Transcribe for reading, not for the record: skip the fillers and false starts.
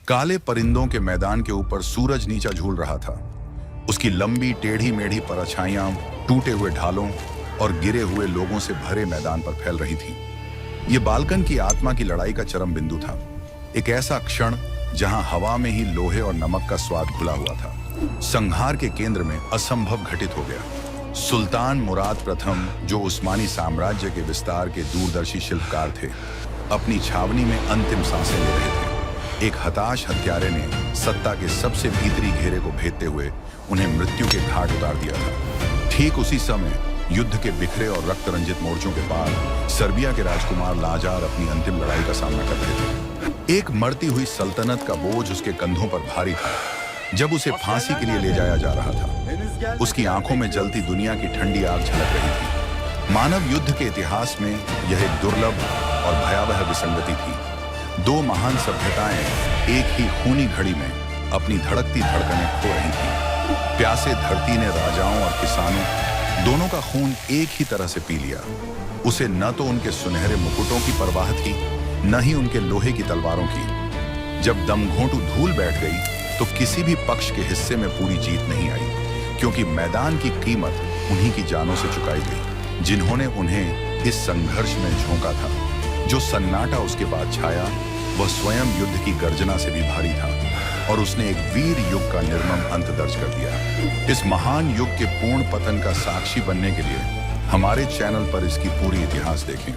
काले परिंदों के मैदान के ऊपर सूरज नीचा झूल रहा था। उसकी लंबी टेढ़ी मेढ़ी परछाइयां टूटे हुए ढालों और गिरे हुए लोगों से भरे मैदान पर फैल रही थी। ये बाल्कन की आत्मा की लड़ाई का चरम बिंदु था। एक ऐसा क्षण जहां हवा में ही लोहे और नमक का स्वाद घुला हुआ था। संहार के केंद्र में असंभव घटित हो गया। सुल्तान मुराद प्रथम, जो उस्मानी साम्राज्य के विस्तार के दूरदर्शी शिल्पकार थे, अपनी छावनी में अंतिम सांसें ले रहे थे। एक हताश हत्यारे ने सत्ता के सबसे भीतरी घेरे को भेदते हुए उन्हें मृत्यु के घाट उतार दिया था। ठीक उसी समय युद्ध के बिखरे और रक्त रंजित मोर्चों के बाद सर्बिया के राजकुमार लाजार अपनी अंतिम लड़ाई का सामना कर रहे थे। एक मरती हुई सल्तनत का बोझ उसके कंधों पर भारी था। जब उसे फांसी के लिए ले जाया जा रहा था, उसकी आंखों में जलती दुनिया की ठंडी आग झलक रही थी। मानव युद्ध के इतिहास में यह एक दुर्लभ और भयावह विसंगति थी। दो महान सभ्यताएं एक ही खूनी घड़ी में अपनी धड़कती धड़कनें खो रही थीं। प्यासे धरती ने राजाओं और किसानों दोनों का खून एक ही तरह से पी लिया। उसे न तो उनके सुनहरे मुकुटों की परवाह थी, न ही उनके लोहे की तलवारों की। जब दमघोंटू धूल बैठ गई तो किसी भी पक्ष के हिस्से में पूरी जीत नहीं आई, क्योंकि मैदान की कीमत उन्हीं की जानों से चुकाई गई जिन्होंने उन्हें इस संघर्ष में झोंका था। जो सन्नाटा उसके बाद छाया, वह स्वयं युद्ध की गर्जना से भी भारी था और उसने एक वीर युग का निर्मम अंत दर्ज कर दिया। इस महान युग के पूर्ण पतन का साक्षी बनने के लिए हमारे चैनल पर इसकी पूरी इतिहास देखें।